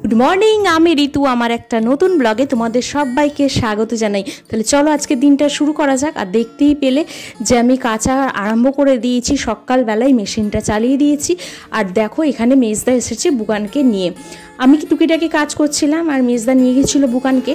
Good morning, আমি ঋতু। আমার একটা নতুন ব্লগে তোমাদের সবাইকে স্বাগত জানাই। তাহলে চলো আজকে দিনটা শুরু করা যাক। আর দেখতেই পেলে যে আমি কাঁচা আরম্ভ করে দিয়েছি, সকালবেলায় মেশিনটা চালিয়ে দিয়েছি। আর দেখো এখানে মেজদা এসেছে বুকানকে নিয়ে। আমি কি টুকিটাকি কাজ করছিলাম আর মেজদা নিয়ে গেছিলো বুকানকে।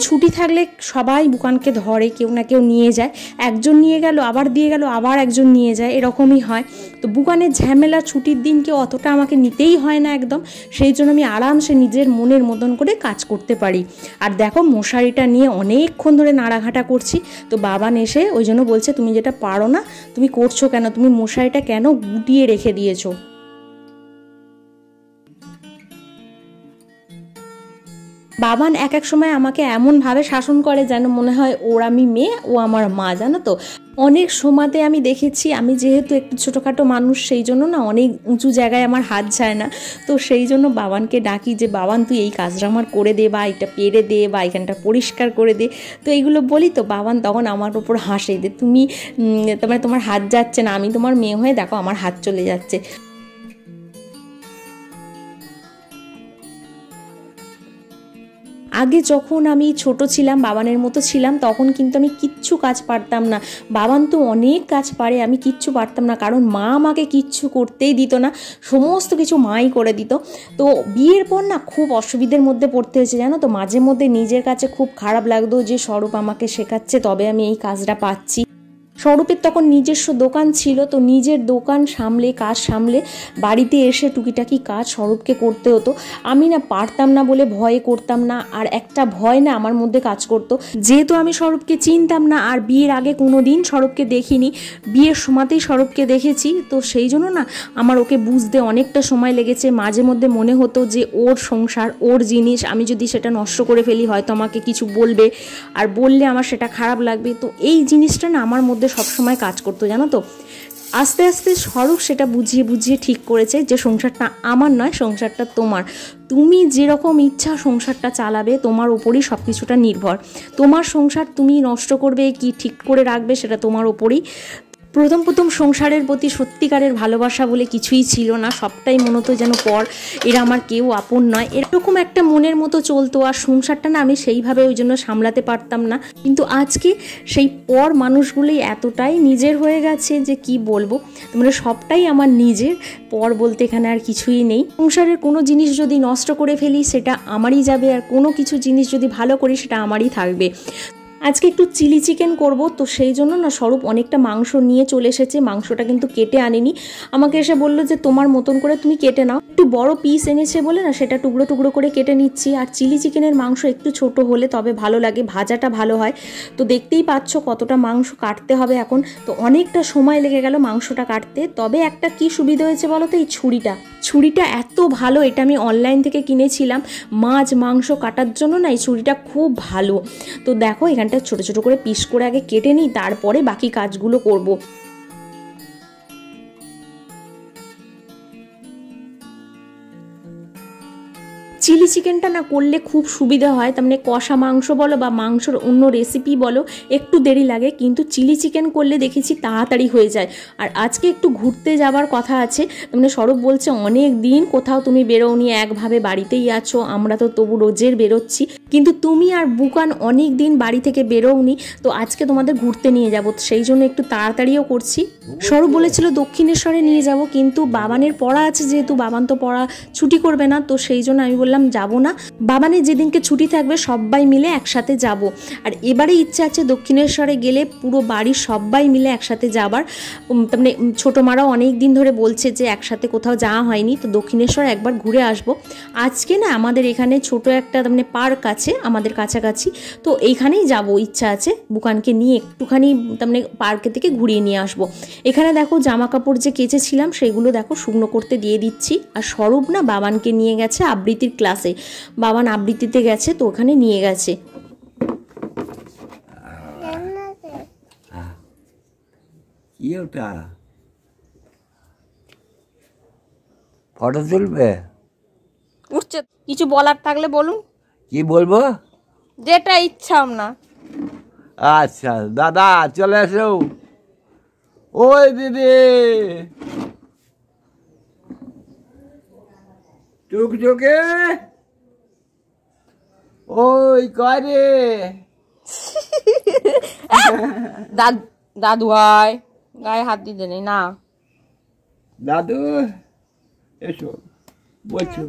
ছুটি থাকলে সবাই বুকানকে ধরে, কেউ না কেউ নিয়ে যায়। একজন নিয়ে গেল, আবার দিয়ে গেল, আবার একজন নিয়ে যায়, এরকমই হয়। তো বুকানের ঝামেলা ছুটির দিনকে অতটা আমাকে নিতেই হয় না একদম। সেই জন্য আমি আরামসে নিজের মনের মতন করে কাজ করতে পারি। আর দেখো মশারিটা নিয়ে অনেকক্ষণ ধরে নাড়াঘাটা করছি। তো বাবান এসে ওই জন্য বলছে, তুমি যেটা পারো না তুমি করছো কেন, তুমি মশারিটা কেন গুটিয়ে রেখে দিয়েছো। বাবান এক এক সময় আমাকে এমনভাবে শাসন করে যেন মনে হয় ওর আমি মেয়ে, ও আমার মা, জানো তো। অনেক সময়তে আমি দেখেছি, আমি যেহেতু একটু ছোটোখাটো মানুষ সেই জন্য না অনেক উঁচু জায়গায় আমার হাত যায় না। তো সেই জন্য বাবানকে ডাকি যে বাবান তুই এই কাজটা আমার করে দে, বা এটা পেরে দে, বা এখানটা পরিষ্কার করে দে। তো এইগুলো বলি, তো বাবান তখন আমার ওপর হাসে যে তুমি তোমার হাত যাচ্ছে না, আমি তোমার মেয়ে হয়ে দেখো আমার হাত চলে যাচ্ছে। আগে যখন আমি ছোট ছিলাম, বাবানের মতো ছিলাম, তখন কিন্তু আমি কিচ্ছু কাজ পারতাম না। বাবান তো অনেক কাজ পারে, আমি কিচ্ছু পারতাম না, কারণ মা আমাকে কিচ্ছু করতেই দিত না, সমস্ত কিছু মাই করে দিত। তো বিয়ের পর না খুব অসুবিধার মধ্যে পড়তে হয়েছে, জানো তো। মাঝে মধ্যে নিজের কাছে খুব খারাপ লাগতো যে স্বরূপ আমাকে শেখাচ্ছে তবে আমি এই কাজটা পাচ্ছি। স্বরূপের তখন নিজস্ব দোকান ছিল, তো নিজের দোকান সামলে, কাজ সামলে বাড়িতে এসে টুকিটাকি কাজ স্বরূপকে করতে হতো। আমি না পারতাম না বলে ভয়ে করতাম না, আর একটা ভয় না আমার মধ্যে কাজ করতো, যেহেতু আমি স্বরূপকে চিনতাম না আর বিয়ের আগে কোনো দিন স্বরূপকে দেখিনি, বিয়ের সময়তেই স্বরূপকে দেখেছি। তো সেই জন্য না আমার ওকে বুঝতে অনেকটা সময় লেগেছে। মাঝে মধ্যে মনে হতো যে ওর সংসার, ওর জিনিস, আমি যদি সেটা নষ্ট করে ফেলি হয়তো আমাকে কিছু বলবে, আর বললে আমার সেটা খারাপ লাগবে। তো এই জিনিসটা না আমার মধ্যে সবসময় কাজ করতো, জানো তো। আস্তে আস্তে স্বরূপ সেটা বুঝিয়ে বুঝিয়ে ঠিক করেছে যে সংসারটা আমার নয়, সংসারটা তোমার। তুমি যেরকম ইচ্ছা সংসারটা চালাবে, তোমার ওপরই সব কিছুটা নির্ভর। তোমার সংসার তুমি নষ্ট করবে কি ঠিক করে রাখবে সেটা তোমার ওপরই। প্রথম প্রথম সংসারের প্রতি সত্যিকারের ভালোবাসা বলে কিছুই ছিল না, সবটাই মনে হতো যেন পর, এরা আমার কেউ আপন নয়, এরকম একটা মনের মতো চলতো। আর সংসারটা না আমি সেইভাবে ওই জন্য সামলাতে পারতাম না। কিন্তু আজকে সেই পর মানুষগুলোই এতটাই নিজের হয়ে গেছে যে কি বলবো, মানে সবটাই আমার নিজের। পর বলতে এখানে আর কিছুই নেই। সংসারের কোনো জিনিস যদি নষ্ট করে ফেলি সেটা আমারই যাবে, আর কোনো কিছু জিনিস যদি ভালো করি সেটা আমারই থাকবে। আজকে একটু চিলি চিকেন করব, তো সেই জন্য না স্বরূপ অনেকটা মাংস নিয়ে চলে এসেছে। মাংসটা কিন্তু কেটে আনেনি, আমাকে এসে বললো যে তোমার মতন করে তুমি কেটে নাও। একটু বড় পিস এনেছে বলে না সেটা টুকরো টুকরো করে কেটে নিচ্ছি। আর চিলি চিকেনের মাংস একটু ছোট হলে তবে ভালো লাগে, ভাজাটা ভালো হয়। তো দেখতেই পাচ্ছ কতটা মাংস কাটতে হবে এখন, তো অনেকটা সময় লেগে গেল মাংসটা কাটতে। তবে একটা কি সুবিধা হয়েছে বলো তো, এই ছুরিটা এত ভালো, এটা আমি অনলাইন থেকে কিনেছিলাম মাছ মাংস কাটার জন্য না, এই ছুরিটা খুব ভালো। তো দেখো এখানটা ছোট ছোট করে পিস করে আগে কেটে নিই, তারপরে বাকি কাজগুলো করব। চিলি চিকেনটা না করলে খুব সুবিধা হয়, তার মানে কষা মাংস বলো বা মাংসর অন্য রেসিপি বলো একটু দেরি লাগে, কিন্তু চিলি চিকেন করলে দেখেছি তাড়াতাড়ি হয়ে যায়। আর আজকে একটু ঘুরতে যাবার কথা আছে, মানে স্বরূপ বলছে অনেক দিন কোথাও তুমি বেরোনি, একভাবে বাড়িতেই আছো, আমরা তো তবু রোজের বেরোচ্ছি, কিন্তু তুমি আর বুকান অনেক দিন বাড়ি থেকে বেরোওনি, তো আজকে তোমাদের ঘুরতে নিয়ে যাব, সেই জন্য একটু তাড়াতাড়িও করছি। স্বরূপ বলেছিল দক্ষিণেশ্বরে নিয়ে যাব, কিন্তু বাবানের পড়া আছে, যেহেতু বাবান তো পড়া ছুটি করবে না, তো সেই জন্য আমি বললাম যাব না, বাবানের যেদিনকে ছুটি থাকবে সবাই মিলে একসাথে যাব। আর এবারে ইচ্ছা আছে দক্ষিণেশ্বরে গেলে পুরো বাড়ির সবাই মিলে একসাথে যাবার, মানে ছোটো মারাও অনেক দিন ধরে বলছে যে একসাথে কোথাও যাওয়া হয়নি, তো দক্ষিণেশ্বর একবার ঘুরে আসবো। আজকে না আমাদের এখানে ছোট একটা মানে পার্ক আছে আমাদের কাছাকাছি, তো এইখানেই যাব, ইচ্ছা আছে বুকানকে নিয়ে একটুখানি মানে পার্কে থেকে ঘুরিয়ে নিয়ে আসবো। এখানে দেখো জামা কাপড় যে কেচেছিলাম সেগুলো দেখো শুকনো করতে দিয়ে দিচ্ছি। আর স্বরূপ না বাবানকে নিয়ে গেছে আবৃত্তির ক্লাসে, বাবান আবৃত্তিতে গেছে, তো ওখানে নিয়ে গেছে। ফটো তুলবে? উঠছে, কিছু বলার থাকলে বলুন। কি বলবো? যেটা ইচ্ছা আপনার। আচ্ছা দাদা চলে এসো। ওই দিদি টুকটুকে ওই কয় রে দাদু হয়, গায়ে হাত দিতে নেই না। দাদু এসো বলছো।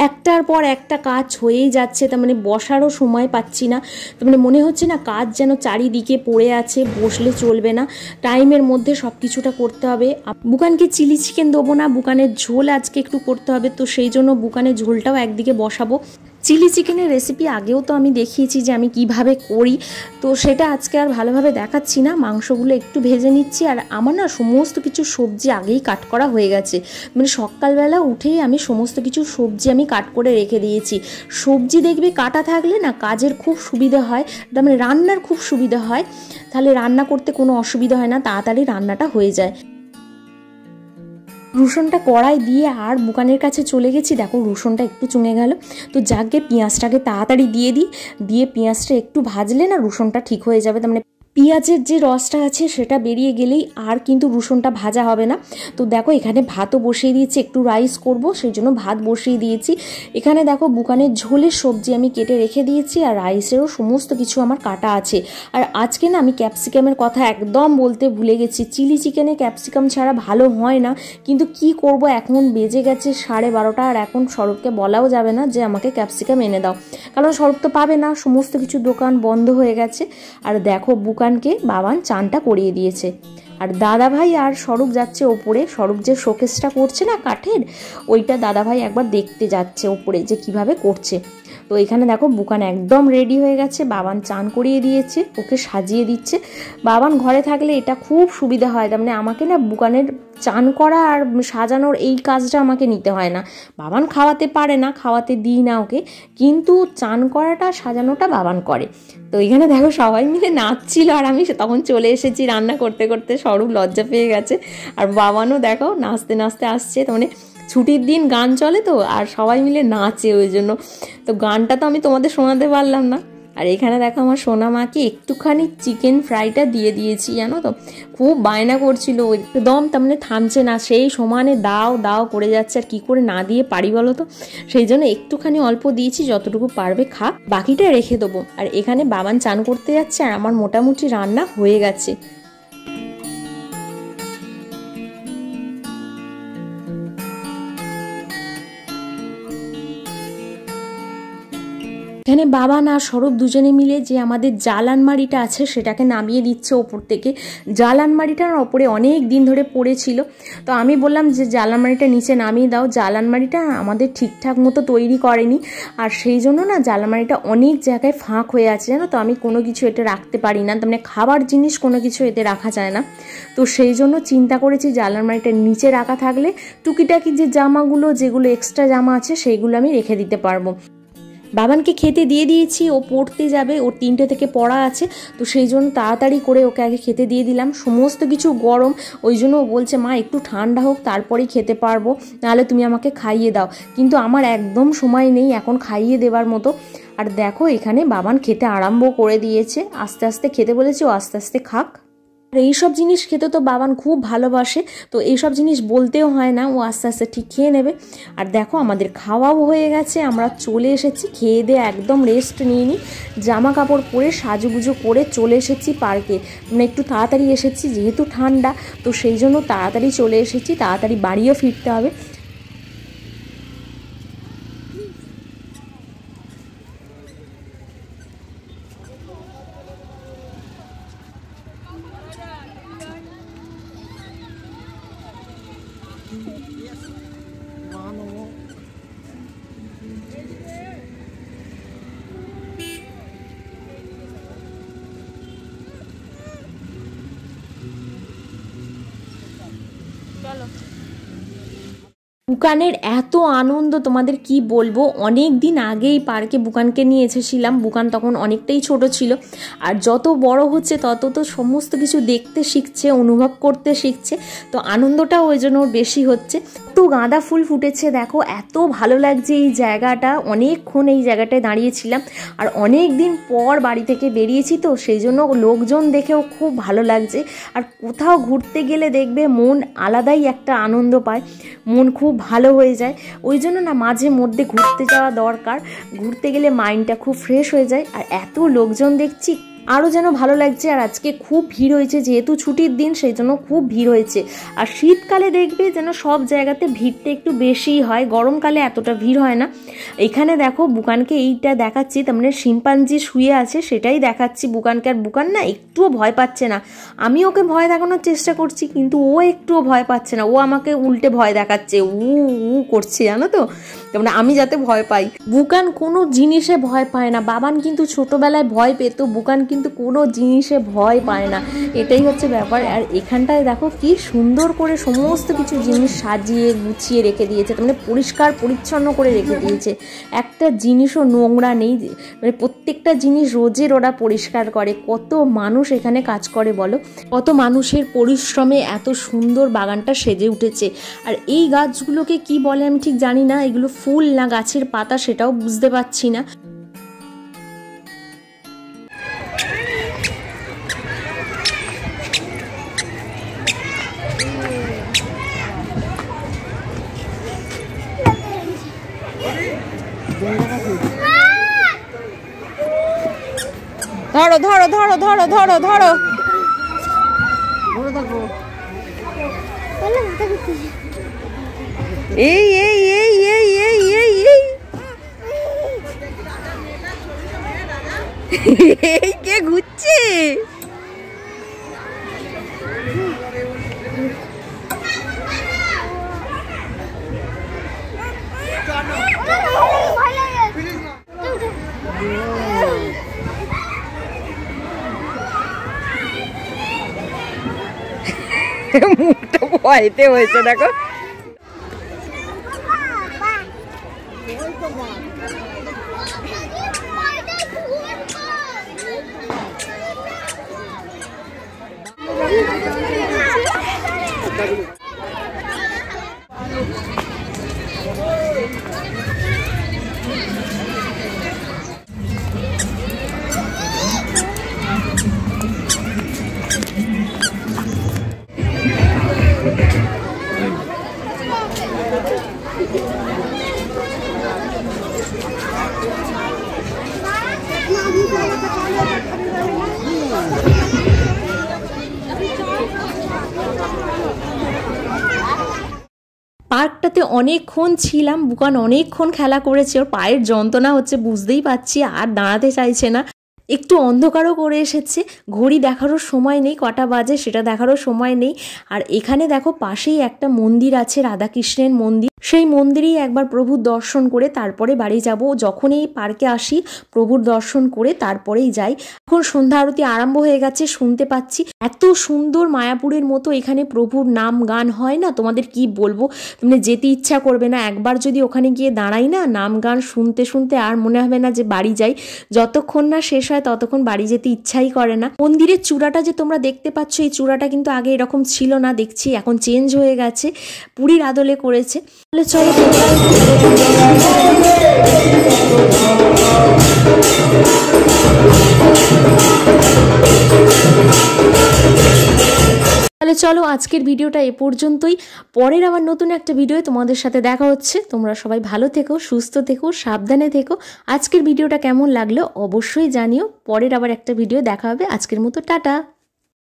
একটার পর একটা কাজ হয়েই যাচ্ছে, তার মানে বসারও সময় পাচ্ছি না। তার মানে মনে হচ্ছে না কাজ যেন চারিদিকে পড়ে আছে, বসলে চলবে না, টাইমের মধ্যে সব কিছুটা করতে হবে। বুকানকে চিলি চিকেন দেবো না, বুকানের ঝোল আজকে একটু করতে হবে, তো সেই জন্য বুকানের ঝোলটাও একদিকে বসাবো। চিলি চিকেনের রেসিপি আগেও তো আমি দেখিয়েছি যে আমি কিভাবে করি, তো সেটা আজকে আর ভালোভাবে দেখাচ্ছি না। মাংসগুলো একটু ভেজে নিচ্ছি, আর আমার না সমস্ত কিছু সবজি আগেই কাট করা হয়ে গেছে। মানে সকালবেলা উঠেই আমি সমস্ত কিছু সবজি আমি কাট করে রেখে দিয়েছি। সবজি দেখবে কাটা থাকলে না কাজের খুব সুবিধা হয়, তার মানে রান্নার খুব সুবিধা হয়, তাহলে রান্না করতে কোনো অসুবিধা হয় না, তাড়াতাড়ি রান্নাটা হয়ে যায়। রসুনটা কড়াই দিয়ে আর বুকানের কাছে চলে গেছি, দেখো রসুনটা একটু চুঙে গেল, তো যাকে পেঁয়াজটাকে তাড়াতাড়ি দিয়ে পেঁয়াজটা একটু ভাজলে না রসুনটা ঠিক হয়ে যাবে। তার মানে পেঁয়াজের যে রসটা আছে সেটা বেরিয়ে গেলেই আর কিন্তু রসুনটা ভাজা হবে না। তো দেখো এখানে ভাতও বসিয়ে দিয়েছি, একটু রাইস করব সেই জন্য ভাত বসিয়ে দিয়েছি। এখানে দেখো বুকানের ঝোলের সবজি আমি কেটে রেখে দিয়েছি, আর রাইসেরও সমস্ত কিছু আমার কাটা আছে। আর আজকে না আমি ক্যাপসিকামের কথা একদম বলতে ভুলে গেছি, চিলি চিকেনে ক্যাপসিকাম ছাড়া ভালো হয় না, কিন্তু কি করব, এখন বেজে গেছে 12:30, আর এখন স্বরূপকে বলাও যাবে না যে আমাকে ক্যাপসিকাম এনে দাও, কারণ স্বরূপ তো পাবে না, সমস্ত কিছু দোকান বন্ধ হয়ে গেছে। আর দেখো বুকানকে বাবান চানটা করিয়ে দিয়েছে, আর দাদা ভাই আর স্বরূপ যাচ্ছে ওপরে। স্বরূপ যে শোকেসটা করছে না কাঠের, ওইটা দাদা ভাই একবার দেখতে যাচ্ছে ওপরে যে কিভাবে করছে। তো এখানে দেখো বুকান একদম রেডি হয়ে গেছে, বাবান চান করিয়ে দিয়েছে, ওকে সাজিয়ে দিচ্ছে। বাবান ঘরে থাকলে এটা খুব সুবিধা হয়, তার মানে আমাকে না বুকানের চান করা আর সাজানোর এই কাজটা আমাকে নিতে হয় না। বাবান খাওয়াতে পারে না, খাওয়াতে দিই না ওকে, কিন্তু চান করাটা সাজানোটা বাবান করে। তো এখানে দেখো সবাই মিলে নাচছিল, আর আমি তখন চলে এসেছি রান্না করতে করতে, স্বরূপ লজ্জা পেয়ে গেছে, আর বাবানও দেখো নাচতে নাচতে আসছে। তো মানে ছুটির দিন গান চলে তো, আর সবাই মিলে নাচে, ওই জন্য তো গানটা তো আমি তোমাদের শোনাতে পারলাম না। আর এখানে দেখো আমার সোনা মাকে একটুখানি চিকেন ফ্রাইটা দিয়ে দিয়েছি, জানো তো খুব বায়না করছিল একদম, তার মানে থামছে না, সেই সমানে দাও দাও করে যাচ্ছে, আর কি করে না দিয়ে পারি বলো তো, সেই জন্য একটুখানি অল্প দিয়েছি, যতটুকু পারবে খা, বাকিটা রেখে দেবো। আর এখানে বাবান চান করতে যাচ্ছে, আর আমার মোটামুটি রান্না হয়ে গেছে। এখানে বাবা না স্বরূপ দুজনে মিলে যে আমাদের জাল আলমারিটা আছে সেটাকে নামিয়ে দিচ্ছে ওপর থেকে। জাল আলমারিটার ওপরে অনেক দিন ধরে পড়েছিল, তো আমি বললাম যে জাল আলমারিটা নিচে নামিয়ে দাও। জাল আলমারিটা আমাদের ঠিকঠাক মতো তৈরি করেনি, আর সেই জন্য না জাল আলমারিটা অনেক জায়গায় ফাঁক হয়ে আছে, জানো তো, আমি কোনো কিছু এতে রাখতে পারি না, তার মানে খাবার জিনিস কোনো কিছু এতে রাখা যায় না। তো সেই জন্য চিন্তা করেছি জাল আলমারিটা নিচে রাখা থাকলে টুকিটাকি যে জামাগুলো, যেগুলো এক্সট্রা জামা আছে সেইগুলো আমি রেখে দিতে পারবো। বাবানকে খেতে দিয়ে দিয়েছি, ও পড়তে যাবে, ওর 3টে থেকে পড়া আছে, তো সেই জন্য তাড়াতাড়ি করে ওকে আগে খেতে দিয়ে দিলাম। সমস্ত কিছু গরম, ওই জন্য ও বলছে মা একটু ঠান্ডা হোক তারপরেই খেতে পারবো, নাহলে তুমি আমাকে খাইয়ে দাও, কিন্তু আমার একদম সময় নেই এখন খাইয়ে দেওয়ার মতো। আর দেখো এখানে বাবান খেতে আরম্ভ করে দিয়েছে, আস্তে আস্তে খেতে বলেছে, ও আস্তে আস্তে খাক। আর এইসব জিনিস খেতে তো বাবান খুব ভালোবাসে, তো এইসব জিনিস বলতেও হয় না, ও আস্তে আস্তে ঠিক খেয়ে নেবে। আর দেখো আমাদের খাওয়াও হয়ে গেছে, আমরা চলে এসেছি, খেয়ে দিয়ে একদম রেস্ট নিয়ে নিই, জামা কাপড় পরে সাজুগুজু করে চলে এসেছি পার্কে। মানে একটু তাড়াতাড়ি এসেছি যেহেতু ঠান্ডা, তো সেই জন্য তাড়াতাড়ি চলে এসেছি, তাড়াতাড়ি বাড়িও ফিরতে হবে। চলো। বুকানের এত আনন্দ তোমাদের কি বলবো। অনেক দিন আগেই পার্কে বুকানকে নিয়ে এসেছিলাম, বুকান তখন অনেকটাই ছোট ছিল। আর যত বড় হচ্ছে তত তো সমস্ত কিছু দেখতে শিখছে, অনুভব করতে শিখছে, তো আনন্দটাও ওই জন্য ওর বেশি হচ্ছে। তো গাঁদা ফুল ফুটেছে দেখো, এত ভালো লাগছে এই জায়গাটা। অনেকক্ষণ এই জায়গাটায় দাঁড়িয়েছিলাম, আর অনেক দিন পর বাড়ি থেকে বেরিয়েছি তো সেই জন্য লোকজন দেখেও খুব ভালো লাগছে। আর কোথাও ঘুরতে গেলে দেখবে মন আলাদাই একটা আনন্দ পায়, মন খুব ভালো হয়ে যায়। ওই জন্য না মাঝে মধ্যে ঘুরতে যাওয়া দরকার, ঘুরতে গেলে মাইন্ডটা খুব ফ্রেশ হয়ে যায়। আর এত লোকজন দেখছি আরও যেন ভালো লাগছে। আর আজকে খুব ভিড় হয়েছে, যেহেতু ছুটির দিন সেই জন্য খুব ভিড় হয়েছে। আর শীতকালে দেখবে যেন সব জায়গাতে ভিড়টা একটু বেশিই হয়, গরমকালে এতটা ভিড় হয় না। এখানে দেখো বুকানকে এইটা দেখাচ্ছি, তার মানে শিম্পাঞ্জি শুয়ে আছে সেটাই দেখাচ্ছি বুকানকে। আর বুকান না একটুও ভয় পাচ্ছে না। আমি ওকে ভয় দেখানোর চেষ্টা করছি কিন্তু ও একটুও ভয় পাচ্ছে না, ও আমাকে উল্টে ভয় দেখাচ্ছে, উ উ করছে জানো তো, মানে আমি যাতে ভয় পাই। বুকান কোনো জিনিসে ভয় পায় না। বাবান কিন্তু ছোটবেলায় ভয় পেত, বুকান কিন্তু কোনো জিনিসে ভয় পায় না, এটাই হচ্ছে ব্যাপার। আর এখানটায় দেখো কি সুন্দর করে সমস্ত কিছু জিনিস সাজিয়ে গুছিয়ে রেখে দিয়েছে, মানে পরিষ্কার পরিচ্ছন্ন করে রেখে দিয়েছে। একটা জিনিসও নোংরা নেই, মানে প্রত্যেকটা জিনিস রোজের ওরা পরিষ্কার করে। কত মানুষ এখানে কাজ করে বলো, কত মানুষের পরিশ্রমে এত সুন্দর বাগানটা সেজে উঠেছে। আর এই গাছগুলোকে কি বলে আমি ঠিক জানি না, এগুলো ফুল না গাছের পাতা সেটাও বুঝতে পারছি না। ধরো ধরো ধরো ধরো ধরো ধরো এই এই এই এই এই এই এই কে ঘুরছে? মুখটা ভয়তে হয়েছে দেখো। পার্কটাতে অনেকক্ষণ ছিলাম, বুকান অনেকক্ষণ খেলা করেছে, ওর পায়ের যন্ত্রণা হচ্ছে বুঝতেই পারছি, আর দাঁড়াতে চাইছে না। একটু অন্ধকারও করে এসেছে, ঘড়ি দেখারও সময় নেই, কটা বাজে সেটা দেখারও সময় নেই। আর এখানে দেখো পাশেই একটা মন্দির আছে, রাধাকৃষ্ণের মন্দির, সেই মন্দিরেই একবার প্রভুর দর্শন করে তারপরে বাড়ি যাব। যখন এই পার্কে আসি প্রভুর দর্শন করে তারপরেই যাই। এখন সন্ধ্যা আরতি আরম্ভ হয়ে গেছে, শুনতে পাচ্ছি। এত সুন্দর মায়াপুরের মতো এখানে প্রভুর নাম গান হয় না, তোমাদের কি বলবো, মানে যেতে ইচ্ছা করবে না। একবার যদি ওখানে গিয়ে দাঁড়াই না, নাম গান শুনতে শুনতে আর মনে হবে না যে বাড়ি যাই। যতক্ষণ না শেষ হয় ততক্ষণ বাড়ি যেতে ইচ্ছাই করে না। মন্দিরের চূড়াটা যে তোমরা দেখতে পাচ্ছ, এই চূড়াটা কিন্তু আগে এরকম ছিল না, দেখছি এখন চেঞ্জ হয়ে গেছে, পুরীর আদলে করেছে। চলো তাহলে চলো আজকের ভিডিওটা এ পর্যন্তই। পরের আবার নতুন একটা ভিডিও তোমাদের সাথে দেখা হচ্ছে। তোমরা সবাই ভালো থেকো, সুস্থ থেকো, সাবধানে থেকো। আজকের ভিডিওটা কেমন লাগলো অবশ্যই জানিও। পরের আবার একটা ভিডিও দেখা হবে। আজকের মতো টাটা।